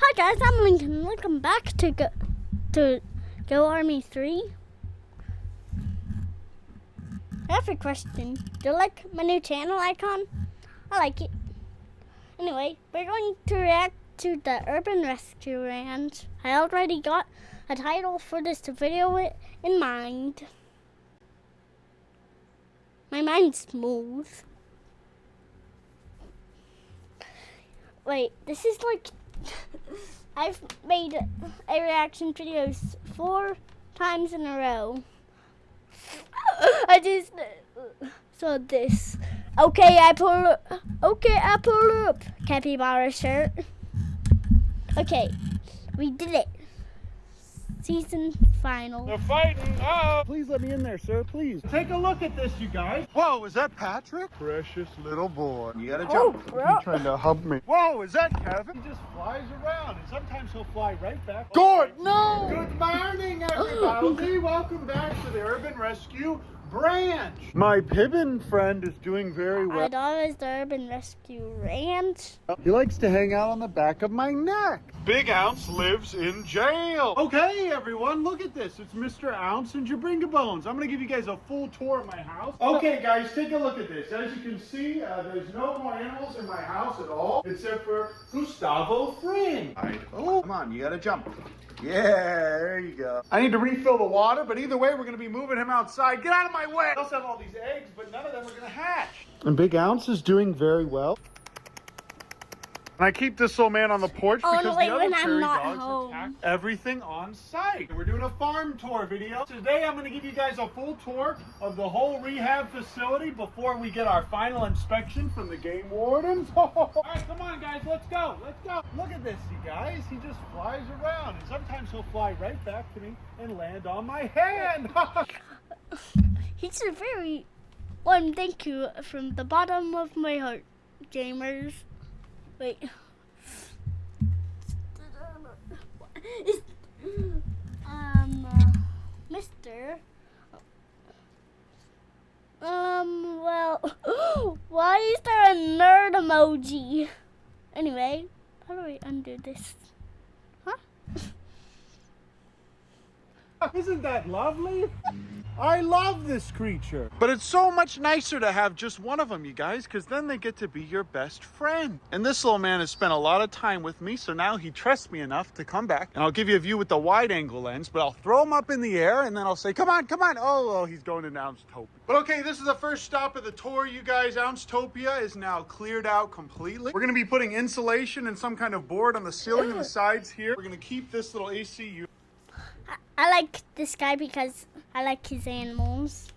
Hi guys, I'm Lincoln. Welcome back to Go Army 3. I have a question. Do you like my new channel icon? I like it. Anyway, we're going to react to the Urban Rescue Ranch. I already got a title for this video in mind. My mind's smooth. Wait, this is like... I've made a reaction videos 4 times in a row. I just saw this. Okay, I pull up. Capybara shirt. Okay, we did it. Season final. They're fighting. Oh! Please let me in there, sir. Please. Take a look at this, you guys. Whoa, is that Patrick? Precious little boy. You gotta jump. Bro. He's trying to hug me. Whoa, is that Kevin? He just flies around, and sometimes he'll fly right back. Gord, no! Good morning, everybody. Welcome back to the Urban Rescue Branch. My Pibbin friend is doing very well. I thought it was the Urban Rescue Ranch. He likes to hang out on the back of my neck. Big Ounce lives in jail. Okay, everyone, look at this. It's Mr. Ounce and Jabringa Bones. I'm going to give you guys a full tour of my house. Okay, guys, take a look at this. As you can see, there's no more animals in my house at all, except for Gustavo Fring. All right. Oh, come on, you got to jump. Yeah, there you go. I need to refill the water, but either way, we're going to be moving him outside. Get out of my way. I also have all these eggs, but none of them are going to hatch. And Big Ounce is doing very well. And I keep this little man on the porch because the other prairie dogs attack everything on site. We're doing a farm tour video. Today I'm going to give you guys a full tour of the whole rehab facility before we get our final inspection from the game wardens. All right, come on guys, let's go. Let's go. Look at this, you guys. He just flies around, and sometimes he'll fly right back to me and land on my hand. He's a very warm thank you from the bottom of my heart, gamers. Wait. Mister. Well, why is there a nerd emoji? Anyway, how do I undo this? Huh? Isn't that lovely? I love this creature. But it's so much nicer to have just one of them, you guys, because then they get to be your best friend. And this little man has spent a lot of time with me, so now he trusts me enough to come back. And I'll give you a view with the wide angle lens, but I'll throw him up in the air, and then I'll say, come on, come on. Oh, he's going into Ouncetopia. But okay, this is the first stop of the tour, you guys. Ouncetopia is now cleared out completely. We're going to be putting insulation and some kind of board on the ceiling and the sides here. We're going to keep this little AC unit. I like this guy because I like his animals.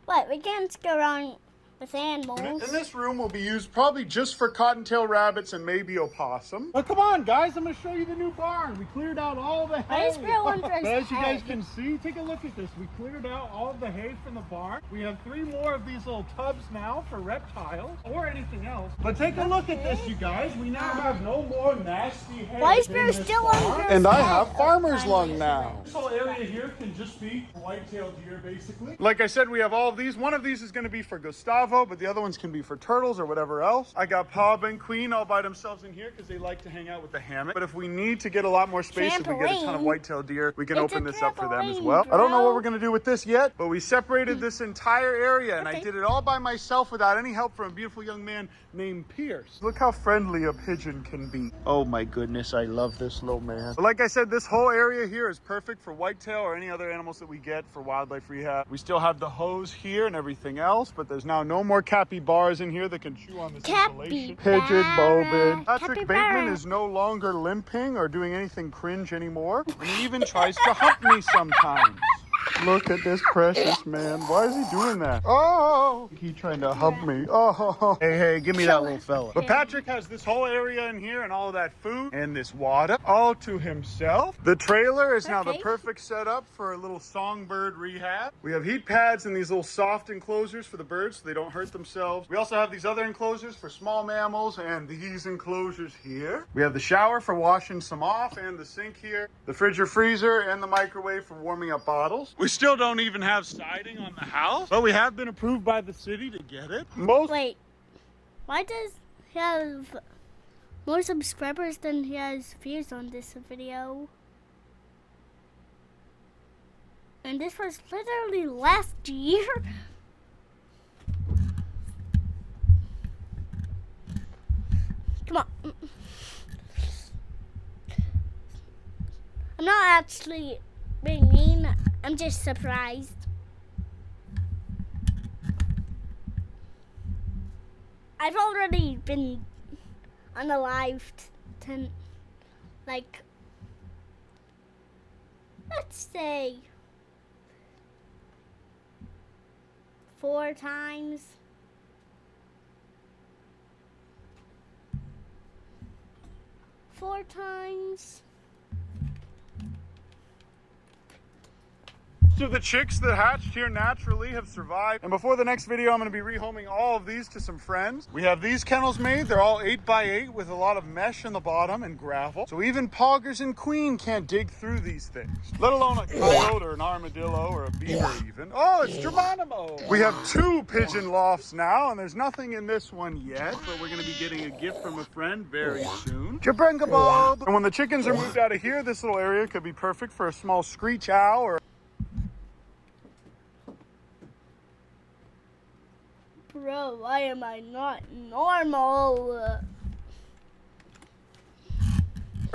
What? We can't go wrong with animals. And this room will be used probably just for cottontail rabbits and maybe opossum. But come on, guys, I'm going to show you the new barn. We cleared out all the hay. But as you guys can see, take a look at this. We cleared out all of the hay from the barn. We have 3 more of these little tubs now for reptiles or anything else. But take a look at this, you guys. We now have no more nasty hay. Why is Bear still under his And I head? have farmer's lung now. This whole area here can just be white-tailed deer, basically. Like I said, we have all of these. One of these is going to be for Gustavo, but the other ones can be for turtles or whatever else. I got Pop and Queen all by themselves in here because they like to hang out with the hammock. But if we need to get a lot more space, if we get a ton of white-tailed deer, we can open this up for them as well. I don't know what we're going to do with this yet, but we separated this entire area, and I did it all by myself without any help from a beautiful young man named Pierce. Look how friendly a pigeon can be. Oh my goodness, I love this little man. But like I said, this whole area here is perfect for whitetail or any other animals that we get for wildlife rehab. We still have the hose here and everything else, but there's now no more capybaras in here that can chew on this insulation. Pigeon Bobin. Patrick Bateman is no longer limping or doing anything cringe anymore, and he even tries to hump me sometimes. Look at this precious man. Why is he doing that? Oh, he's trying to hug me. Oh, hey, give me that little fella. But Patrick has this whole area in here and all of that food and this water all to himself. The trailer is now the perfect setup for a little songbird rehab. We have heat pads and these little soft enclosures for the birds so they don't hurt themselves. We also have these other enclosures for small mammals and these enclosures here. We have the shower for washing some off and the sink here, the fridge or freezer and the microwave for warming up bottles. We still don't even have siding on the house, but we have been approved by the city to get it. Wait, why does he have more subscribers than he has views on this video. And this was literally last year. Come on. I'm not actually being mean. I'm just surprised. I've already been on the live like, let's say 4 times. So the chicks that hatched here naturally have survived. And before the next video, I'm going to be rehoming all of these to some friends. We have these kennels made. They're all 8x8 with a lot of mesh in the bottom and gravel. So even Poggers and Queen can't dig through these things, let alone a coyote or an armadillo or a beaver even. Oh, it's Geronimo. We have 2 pigeon lofts now, and there's nothing in this one yet, but we're going to be getting a gift from a friend very soon. Jabringabob. And when the chickens are moved out of here, this little area could be perfect for a small screech owl or Bro, why am I not normal?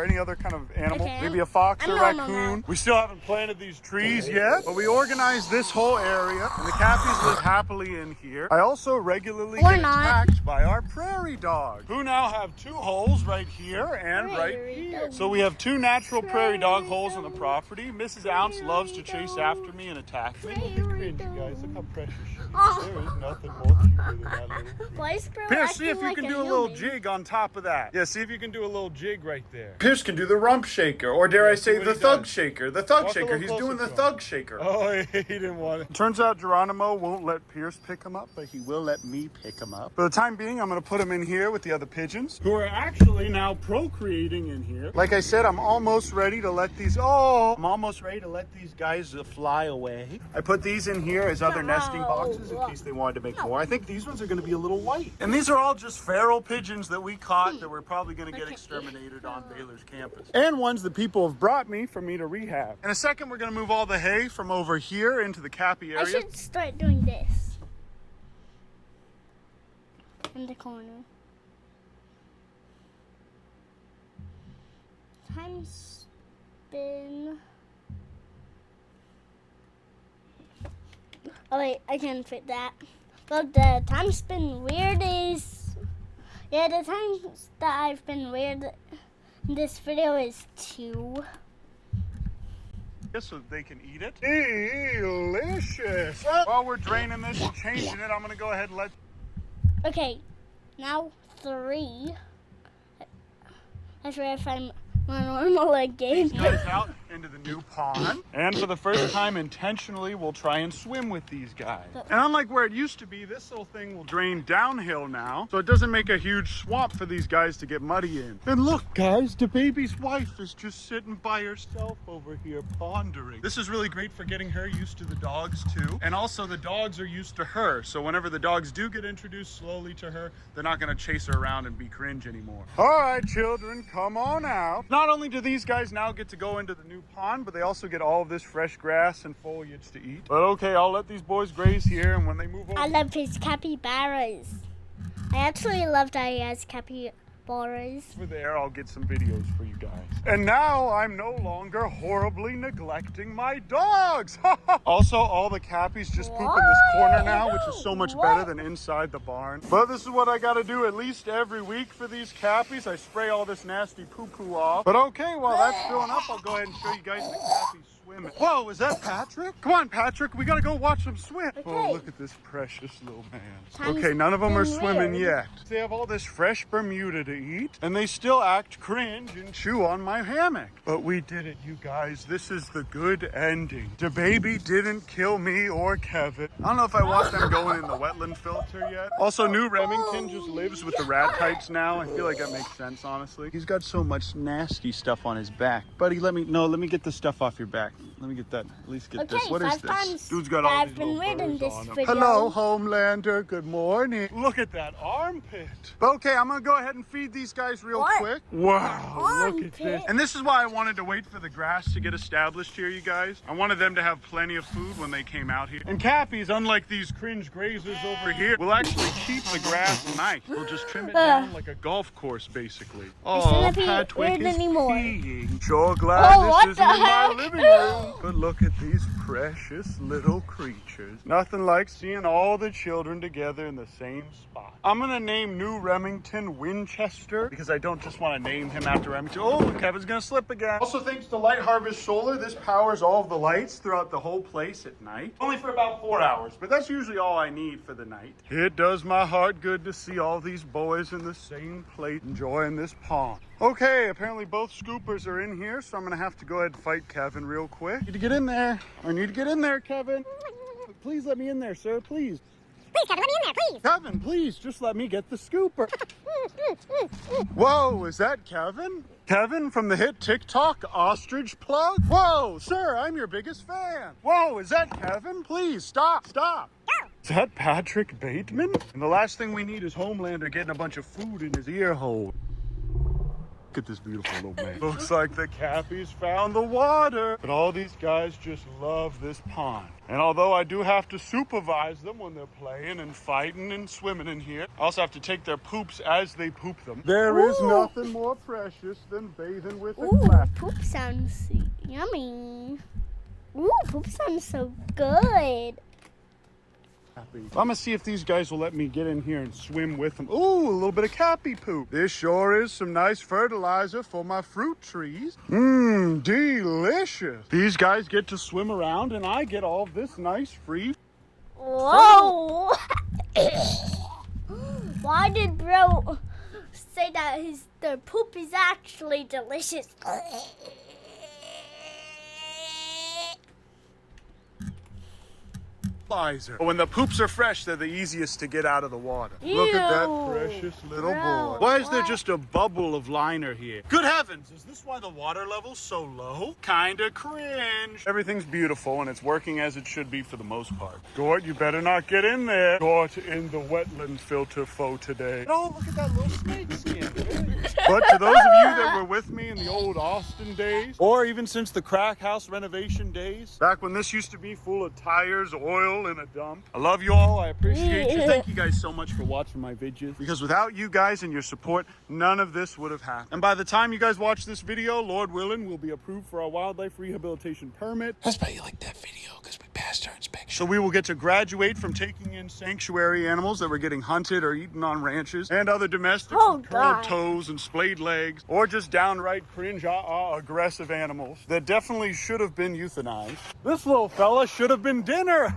or any other kind of animal, Okay, maybe a fox I'm or normal raccoon. now. We still haven't planted these trees yet, but we organized this whole area, and the Cappies live happily in here. I also regularly Or get not. attacked by our prairie dog, who now have 2 holes right here and right Prairie here. dog. So we have 2 natural prairie dog Prairie holes on the dog. property. Mrs. Ounce loves to chase dog. after me and attack me. Prairie Cringe, you guys. dog. Look how precious she is. Oh. There is nothing more cuter than that little creature. Why is Bro Pierce, acting see if you like can a do a little human? jig on top of that. Yeah, see if you can do a little jig right there. Pierce can do the rump shaker, or dare I say what the he thug does. shaker. The thug Walk a shaker. little He's doing closer the to him. thug shaker. Oh, he didn't want it. Turns out Geronimo won't let Pierce pick him up, but he will let me pick him up. For the time being, I'm going to put him in here with the other pigeons, who are actually now procreating in here. Like I said, I'm almost ready to let these, I'm almost ready to let these guys fly away. I put these in here as other nesting boxes in case they wanted to make more. I think these ones are going to be a little white. And these are all just feral pigeons that we caught that we're probably going to get exterminated on Baylor's campus. And ones that people have brought me for me to rehab. In a second, we're going to move all the hay from over here into the Cappy I area. should start doing this in the corner. Time spin. Oh wait, I can't fit that. But the time spin weird is, yeah, the times that I've been weird in this video is 2. So that they can eat it. Delicious. While we're draining this and changing it, I'm going to go ahead and let... Okay, now 3. That's where I find my normal again. these guys out into the new pond. And for the first time intentionally, we'll try and swim with these guys. And unlike where it used to be, this little thing will drain downhill now, so it doesn't make a huge swamp for these guys to get muddy in. And look, guys, the baby's wife is just sitting by herself over here pondering. This is really great for getting her used to the dogs too. And also the dogs are used to her, so whenever the dogs do get introduced slowly to her, they're not gonna chase her around and be cringe anymore. All right, children, come on out. Not only do these guys now get to go into the new pond, but they also get all of this fresh grass and foliage to eat. But okay, I'll let these boys graze here, and when they move over... I love his capybaras. I actually love that he has capybaras. over there, I'll get some videos for you guys. And now I'm no longer horribly neglecting my dogs. Also, all the Cappies just poop in this corner now, which is so much better than inside the barn. But this is what I gotta do at least every week for these Cappies. I spray all this nasty poo-poo off. But okay, while that's filling up, I'll go ahead and show you guys the Cappies swimming. Whoa, is that Patrick? Come on, Patrick, we gotta go watch them swim. Oh, Okay. look at this precious little man. Time's Okay, none of them are been swimming weird. yet. They have all this fresh Bermuda to eat, and they still act cringe and chew on my hammock. But we did it, you guys. This is the good ending. The baby didn't kill me or Kevin. I don't know if I want them going in the wetland filter yet. Also, New Remington just lives with the rat pipes now. I feel like that makes sense, honestly. He's got so much nasty stuff on his back. Buddy, let me get the stuff off your back. back. Let me get that. At least get Okay, this. What is 5 this? times Dude's got all I've these been little reading birds this on him. video. Hello, Homelander. Good morning. Look at that armpit. Okay, I'm gonna go ahead and feed these guys real What? quick. Wow, look at Armpit? this. And this is why I wanted to wait for the grass to get established here, you guys. I wanted them to have plenty of food when they came out here. And Cappies, unlike these cringe grazers over here, will actually keep the grass nice. We'll just trim it down like a golf course, basically. Oh, shouldn't be Patwick weird is anymore. peeing. Sure glad what this the isn't in my heck? living room. But look at these precious little creatures. Nothing like seeing all the children together in the same spot. I'm gonna name New Remington Winchester because I don't just want to name him after Remington. Oh, Kevin's gonna slip again. Also, thanks to Light Harvest Solar, this powers all of the lights throughout the whole place at night. Only for about 4 hours, but that's usually all I need for the night. It does my heart good to see all these boys in the same place enjoying this pond. Okay, apparently both scoopers are in here, so I'm gonna have to go ahead and fight Kevin real quick. Need to get in there. I need to get in there, Kevin. Please let me in there, sir, please. Please, Kevin, let me in there, please. Kevin, please, just let me get the scooper. Whoa, is that Kevin? Kevin from the hit TikTok Ostrich Plug? Whoa, sir, I'm your biggest fan. Whoa, is that Kevin? Please, stop. Go. Is that Patrick Bateman? And the last thing we need is Homelander getting a bunch of food in his ear hole. Look at this beautiful little man. Looks like the Cappies found the water. But all these guys just love this pond. And although I do have to supervise them when they're playing and fighting and swimming in here, I also have to take their poops as they poop them. There is Ooh. nothing more precious than bathing with a Ooh, clap. poop sounds yummy. Ooh, poop sounds so good. I'm gonna see if these guys will let me get in here and swim with them. Ooh, a little bit of Cappy poop. This sure is some nice fertilizer for my fruit trees. Mmm, delicious. These guys get to swim around and I get all this nice free. Whoa! Why did bro say that their poop is actually delicious? When the poops are fresh, they're the easiest to get out of the water. Look at that Ew. precious little Bro, boy. Why is there what? just a bubble of liner here? Good heavens, is this why the water level's so low? Kinda cringe. Everything's beautiful and it's working as it should be for the most part. Gort, you better not get in there. Gort in the wetland filter foe today. Oh, look at that little snake skin. But to those of you that were with me in the old Austin days, or even since the crack house renovation days, back when this used to be full of tires, oil, and a dump, I love you all. I appreciate you. Thank you guys so much for watching my videos, because without you guys and your support, none of this would have happened. And by the time you guys watch this video, Lord willing, we'll be approved for our wildlife rehabilitation permit. That's why you like that video, because we passed our inspection. So we will get to graduate from taking in sanctuary animals that were getting hunted or eaten on ranches, and other domestics with curled God. toes and splayed legs, or just downright cringe aggressive animals that definitely should have been euthanized. This little fella should have been dinner.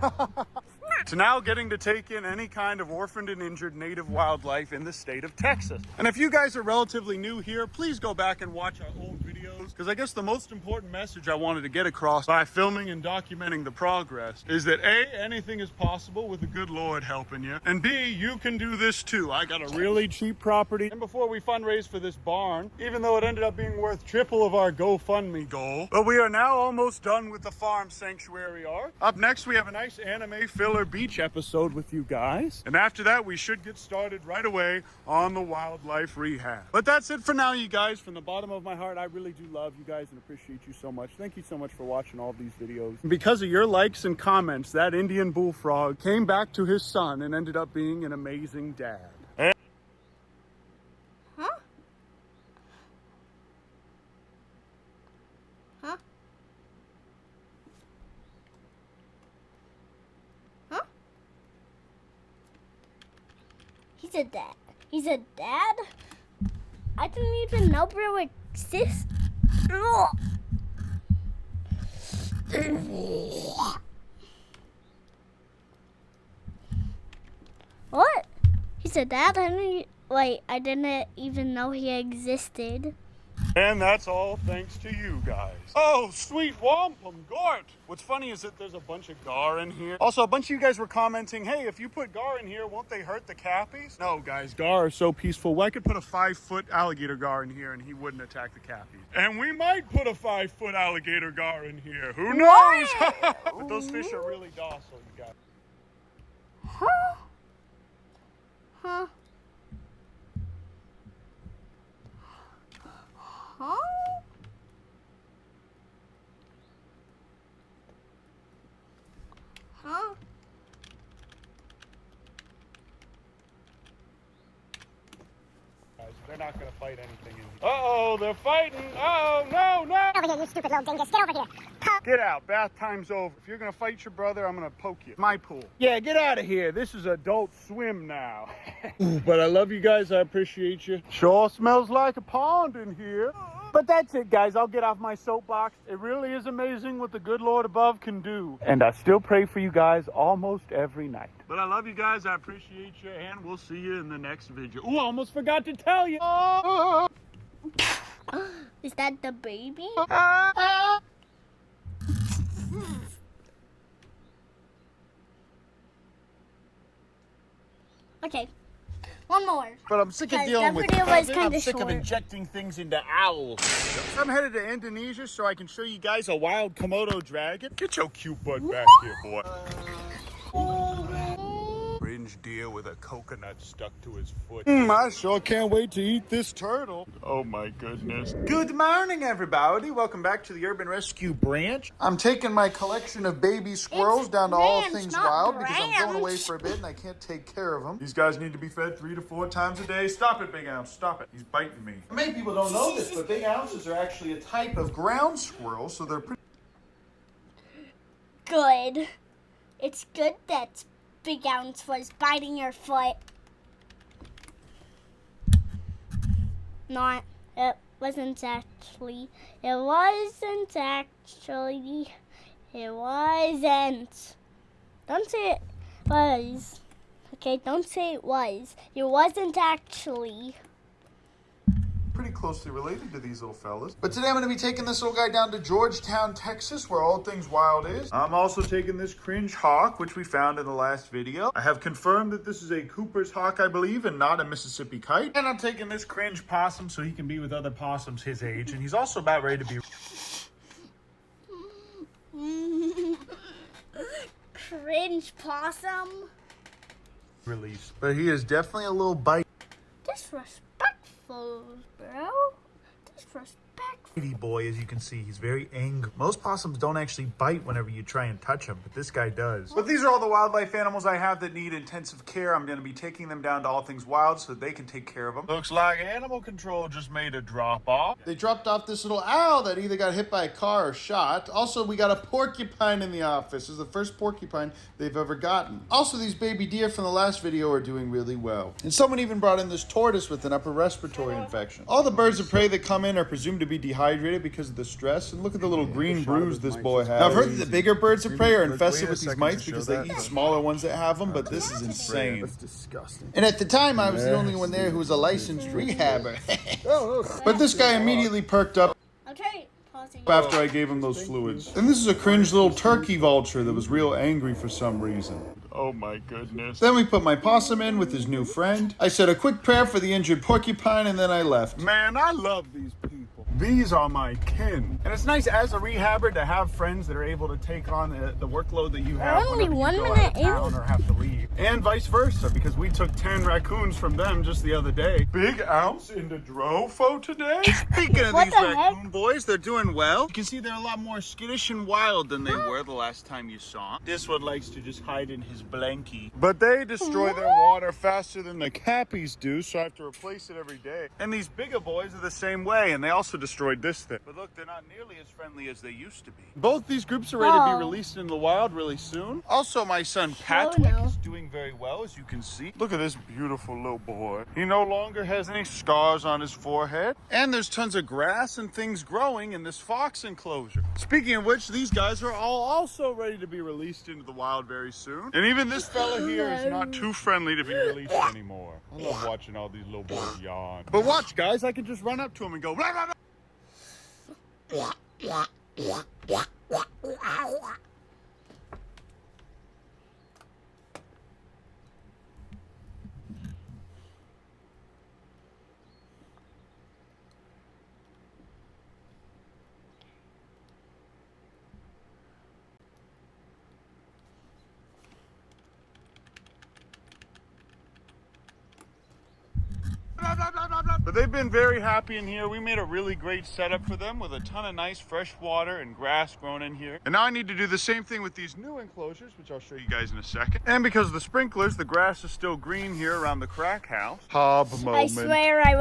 To now getting to take in any kind of orphaned and injured native wildlife in the state of Texas. And if you guys are relatively new here, please go back and watch our old videos, because I guess the most important message I wanted to get across by filming and documenting the progress is that A, anything is possible with a good Lord helping you, and B, you can do this too. I got a really cheap property, and before we fundraise for this barn, even though it ended up being worth triple of our GoFundMe goal, but we are now almost done with the farm sanctuary art. Up next, we have a nice anime filler beach episode with you guys, and after that we should get started right away on the wildlife rehab. But that's it for now, you guys. From the bottom of my heart, I really do love you guys and appreciate you so much. Thank you so much for watching all of these videos. And because of your likes and comments, that Indian bullfrog came back to his son and ended up being an amazing dad. Huh? Huh? Huh? He's a dad. He's a dad? I didn't even know bro exists. Ugh. What? He's a dad? I didn't even know he existed. And that's all thanks to you guys. Oh, sweet wampum, Gort. What's funny is that there's a bunch of gar in here. Also, a bunch of you guys were commenting, hey, if you put gar in here, won't they hurt the cappies? No, guys, gar are so peaceful. I could put a 5-foot alligator gar in here and he wouldn't attack the cappies. And we might put a 5-foot alligator gar in here. Who knows? But those fish are really docile, you guys. Huh? Huh? Huh? Huh? Guys, they're not gonna fight anything in here. Uh-oh, they're fighting. Uh-oh, no, no! Get over here, you stupid little dingus. Get over here. Get out, bath time's over. If you're gonna fight your brother, I'm gonna poke you. My pool. Yeah, get out of here. This is adult swim now. But I love you guys. I appreciate you. Sure smells like a pond in here. But that's it, guys. I'll get off my soapbox. It really is amazing what the good Lord above can do. And I still pray for you guys almost every night. But I love you guys. I appreciate you. And we'll see you in the next video. Ooh, I almost forgot to tell you. Is that the baby? Okay, one more. But I'm sick of Guys, dealing that with video was I'm kinda sick of short. injecting things into owls. I'm headed to Indonesia so I can show you guys a wild Komodo dragon. Get your cute butt back here, boy. Fringe deer with a coconut stuck to his foot. I sure can't wait to eat this turtle. Oh my goodness. Good morning, everybody. Welcome back to the Urban Rescue Branch. I'm taking my collection of baby squirrels It's down to All branch, Things not Wild because I'm going away branch. for a bit and I can't take care of them. These guys need to be fed 3 to 4 times a day. Stop it, Big Ounce. Stop it. He's biting me. Many people don't know this, but Big Ounces are actually a type of ground squirrel, so they're pretty... Good. It's good that Big Ounce was biting your foot. Not. It wasn't actually. It wasn't actually. It wasn't. Don't say it was. Okay, don't say it was. It wasn't actually. pretty closely related to these little fellas. But today I'm going to be taking this little guy down to Georgetown, Texas, where All Things Wild is. I'm also taking this cringe hawk, which we found in the last video. I have confirmed that this is a Cooper's hawk, I believe, and not a Mississippi kite. And I'm taking this cringe possum so he can be with other possums his age, and he's also about ready to be... Cringe possum. released. But he is definitely a little bite. Disrespectful, bro. Disrespectful. Kitty boy, as you can see, he's very angry. Most possums don't actually bite whenever you try and touch them, but this guy does. But these are all the wildlife animals I have that need intensive care. I'm going to be taking them down to All Things Wild so that they can take care of them. Looks like animal control just made a drop off. They dropped off this little owl that either got hit by a car or shot. Also, we got a porcupine in the office. This is the first porcupine they've ever gotten. Also, these baby deer from the last video are doing really well. And someone even brought in this tortoise with an upper respiratory infection. All the birds of prey that come in are presumed to be dehydrated because of the stress. And look at the little green bruise this boy has. Now, I've heard that the bigger birds of prey are infested with these mites because they eat smaller ones that have them, but this is insane. That's disgusting. And at the time, I was the only one there who was a licensed rehabber. But this guy immediately perked up I'll try pausing. after I gave him those fluids. And this is a cringe little turkey vulture that was real angry for some reason. Oh my goodness. Then we put my possum in with his new friend. I said a quick prayer for the injured porcupine, and then I left. Man, I love these people. These are my kin. And it's nice as a rehabber to have friends that are able to take on the workload that you have Only whenever 1 you go out minute of town in? or have to leave. And vice versa, because we took 10 raccoons from them just the other day. Big ounce in the Drofo today. Speaking of What these the heck? raccoon boys, they're doing well. You can see they're a lot more skittish and wild than they were the last time you saw them. This one likes to just hide in his blankie. But they destroy their water faster than the cappies do, so I have to replace it every day. And these bigger boys are the same way, and they also destroyed this thing. But look, they're not nearly as friendly as they used to be. Both these groups are ready to be Oh. released into the wild really soon. Also, my son Patrick no. is doing very well, as you can see. Look at this beautiful little boy. He no longer has any scars on his forehead. And there's tons of grass and things growing in this fox enclosure. Speaking of which, these guys are all also ready to be released into the wild very soon. And even this fella here is not too friendly to be released anymore. I love watching all these little boys yawn. But watch, guys, I can just run up to him and go, "Rah, rah, rah." But they've been very happy in here. We made a really great setup for them with a ton of nice fresh water and grass growing in here. And now I need to do the same thing with these new enclosures, which I'll show you guys in a second. And because of the sprinklers, the grass is still green here around the crack house. Hob moment. I swear I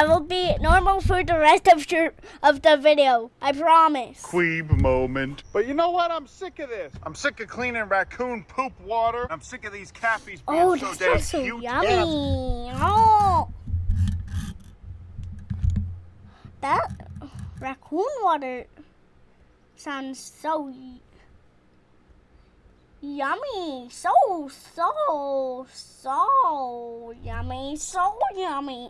will be normal for the rest of the video. I promise. Queeb moment. But you know what? I'm sick of this. I'm sick of cleaning raccoon poop water. I'm sick of these cappies being Oh, so this damn smells so cute. yummy. Yeah. Oh. That raccoon water sounds so yummy. So yummy. So yummy.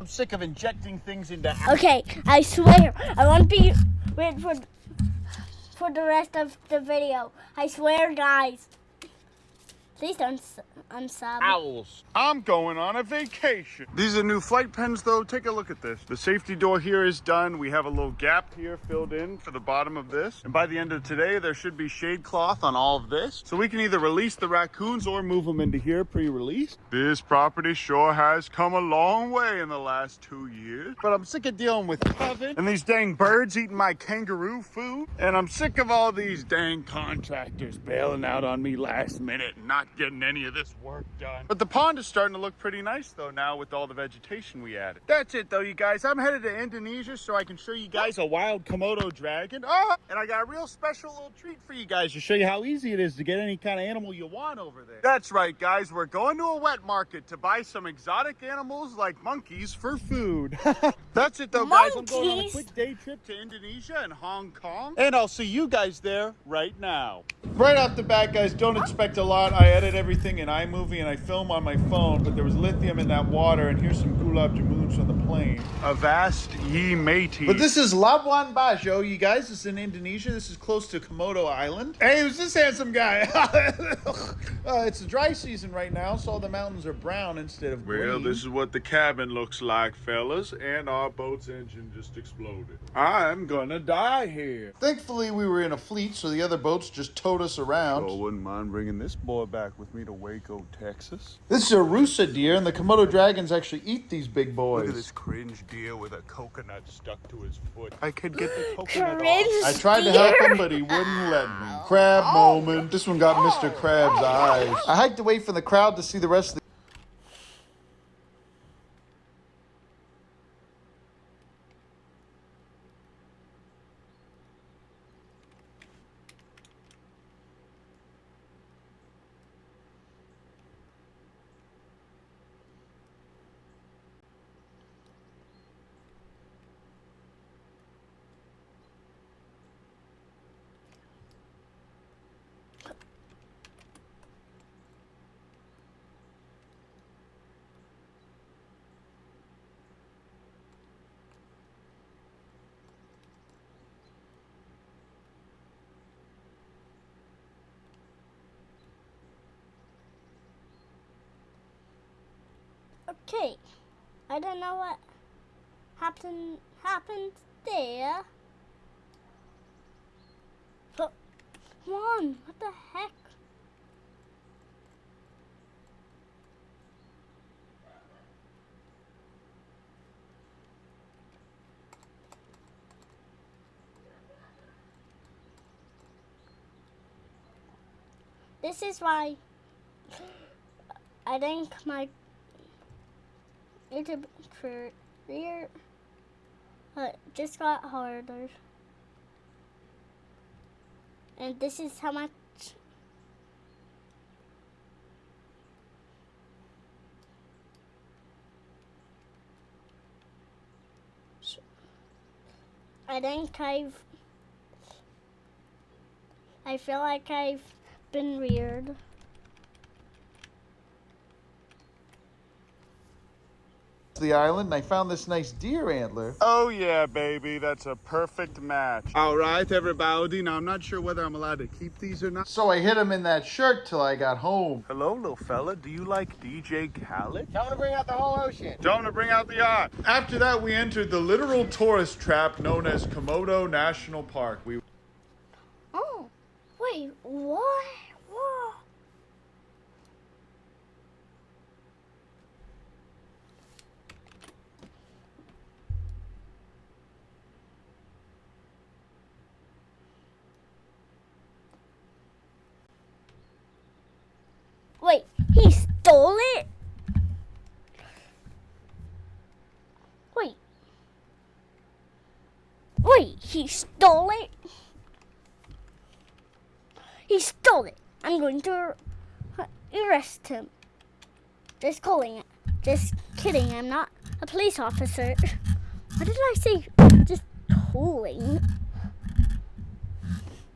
I'm sick of injecting things into. Okay, I swear I won't be wait for the rest of the video. I swear, guys. Please don't unsub. Owls. I'm going on a vacation. These are new flight pens though. Take a look at this. The safety door here is done. We have a little gap here filled in for the bottom of this. And by the end of today, there should be shade cloth on all of this. So we can either release the raccoons or move them into here pre-released. This property sure has come a long way in the last 2 years. But I'm sick of dealing with Kevin and these dang birds eating my kangaroo food. And I'm sick of all these dang contractors bailing out on me last minute and not getting any of this work done. But the pond is starting to look pretty nice though now with all the vegetation we added. That's it though, you guys. I'm headed to Indonesia so I can show you guys a wild Komodo dragon. Oh, and I got a real special little treat for you guys to show you how easy it is to get any kind of animal you want over there. That's right, guys. We're going to a wet market to buy some exotic animals like monkeys for food. That's it though, guys. I'm going on a Monkeys? quick day trip to Indonesia and Hong Kong. And I'll see you guys there right now. Right off the bat, guys, don't expect a lot. I edit everything in iMovie and I film on my phone, but there was lithium in that water, and here's some gulab jamuns from the plane. Avast ye matey. But this is Labuan Bajo, you guys. This is in Indonesia. This is close to Komodo Island. Hey, who's this handsome guy? It's the dry season right now, so all the mountains are brown instead of green. Well, this is what the cabin looks like, fellas, and our boat's engine just exploded. I'm gonna die here. Thankfully, we were in a fleet, so the other boats just towed us around. So I wouldn't mind bringing this boy back with me to Waco, Texas. This is a Rusa deer, and the Komodo dragons actually eat these big boys. Look at this cringe deer with a coconut stuck to his foot. I could get the coconut off. I tried to help him, but he wouldn't let me. Crab moment. This one got Mr. Crab's eyes. I hiked away from the crowd to see the rest of the Okay, I don't know what happened there. But come on, what the heck? This is why I think my YouTube career just got harder. And this is how much I feel like I've been weird. the island and I found this nice deer antler. Oh yeah, baby, that's a perfect match. All right, everybody. Now I'm not sure whether I'm allowed to keep these or not. So I hid him in that shirt till I got home. Hello, little fella. Do you like DJ Khaled? Tell him to bring out the whole ocean. Tell him to bring out the yacht. After that, we entered the literal tourist trap known as Komodo National Park. Oh, wait, what? Whoa. Wait, he stole it? Wait, he stole it? He stole it. I'm going to arrest him. Just kidding, I'm not a police officer. What did I say? Just tolling.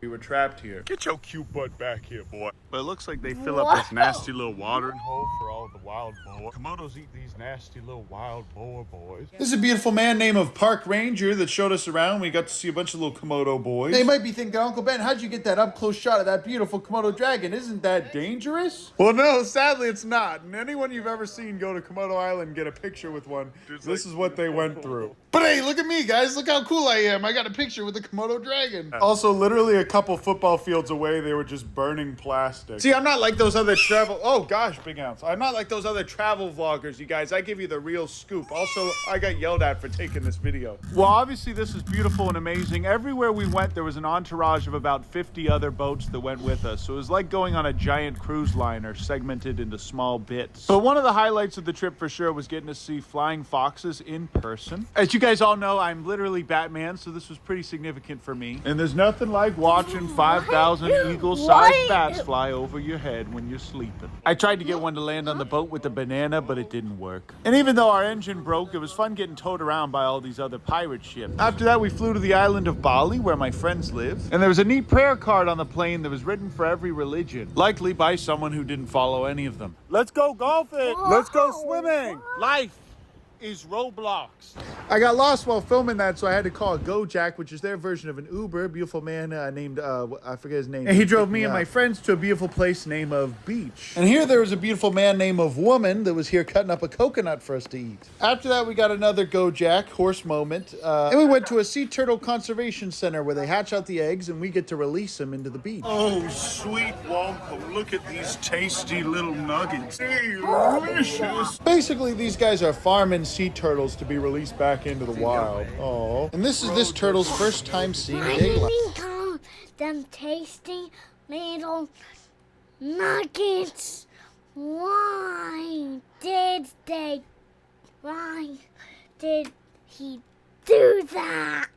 We were trapped here. Get your cute butt back here, boy. But it looks like they fill up this nasty little watering hole for all the wild boar. Komodos eat these nasty little wild boar boys. This is a beautiful man named Park Ranger that showed us around. We got to see a bunch of little Komodo boys. They might be thinking, Uncle Ben, how'd you get that up-close shot of that beautiful Komodo dragon? Isn't that dangerous? Well, no, sadly it's not. And anyone you've ever seen go to Komodo Island and get a picture with one, this is what they went through. But hey, look at me, guys. Look how cool I am. I got a picture with the Komodo dragon. Also, literally a couple football fields away, they were just burning plastic. See, I'm not like those other oh gosh, big ounce. I'm not like those other travel vloggers, you guys. I give you the real scoop. Also, I got yelled at for taking this video. Well, obviously this is beautiful and amazing. Everywhere we went, there was an entourage of about 50 other boats that went with us. So it was like going on a giant cruise liner segmented into small bits. But one of the highlights of the trip for sure was getting to see flying foxes in person. As you guys all know, I'm literally Batman, so this was pretty significant for me. And there's nothing like watching 5,000 eagle-sized bats fly over your head when you're sleeping. I tried to get one to land on the boat with the banana, but it didn't work. And even though our engine broke, it was fun getting towed around by all these other pirate ships. After that, we flew to the island of Bali, where my friends live. And there was a neat prayer card on the plane that was written for every religion, likely by someone who didn't follow any of them. Let's go golfing! Let's go swimming! Life is Roblox. I got lost while filming that, so I had to call a Gojek, which is their version of an Uber. A beautiful man named, I forget his name. And he drove me and my friends to a beautiful place named of Beach. And here there was a beautiful man named of Woman that was here cutting up a coconut for us to eat. After that, we got another Gojek horse moment. And we went to a sea turtle conservation center where they hatch out the eggs and we get to release them into the beach. Oh, sweet Wampa, look at these tasty little nuggets. Delicious. Basically, these guys are farming sea turtles to be released back into the wild. Oh. And this is this turtle's first time seeing daylight. Call them tasty little nuggets. Why did he do that?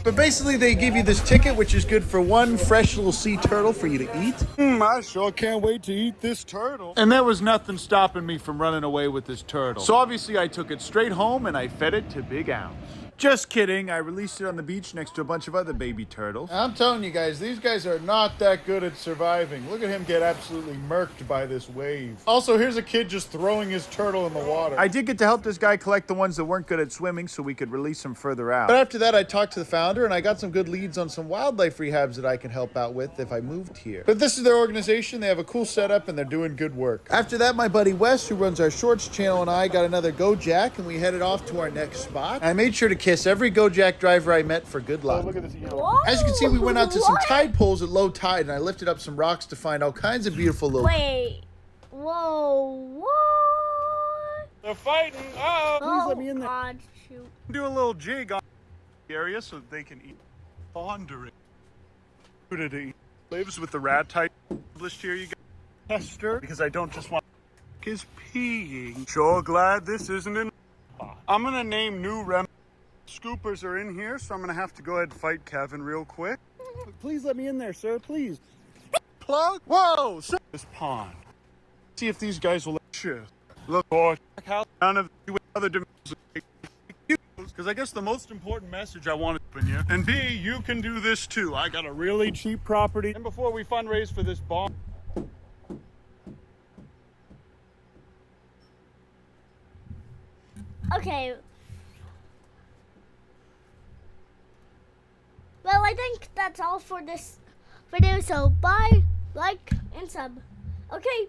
But basically, they give you this ticket, which is good for one fresh little sea turtle for you to eat. I sure can't wait to eat this turtle. And there was nothing stopping me from running away with this turtle. So obviously I took it straight home and I fed it to Big Ounce. Just kidding, I released it on the beach next to a bunch of other baby turtles. I'm telling you guys, these guys are not that good at surviving. Look at him get absolutely murked by this wave. Also, here's a kid just throwing his turtle in the water. I did get to help this guy collect the ones that weren't good at swimming so we could release them further out. But after that, I talked to the founder and I got some good leads on some wildlife rehabs that I can help out with if I moved here. But this is their organization. They have a cool setup and they're doing good work. After that, my buddy Wes, who runs our shorts channel, and I got another Gojek and we headed off to our next spot. I made sure to kiss every Gojek driver I met for good luck. Oh, look at this yellow. Whoa, As you can see, we went out to some what? tide pools at low tide, and I lifted up some rocks to find all kinds of beautiful little... Wait. Whoa. What? They're fighting! Oh! Please let me in there. God, shoot. Do a little jig on the area so that they can eat. Pondering. Nudity lives with the rat type published here, you guys. Hester, because I don't just want is peeing. Sure glad this isn't in. I'm gonna name new rem. Scoopers are in here, so I'm gonna have to go ahead and fight Kevin real quick. Please let me in there, sir, please. Plug? Whoa! This pond. See if these guys will let you. Look, boy, how none of you other dimensions. Because I guess the most important message I want to open you. And B, you can do this too. I got a really cheap property. And before we fundraise for this bomb. Okay. Well, I think that's all for this video. So bye, like, and sub. Okay.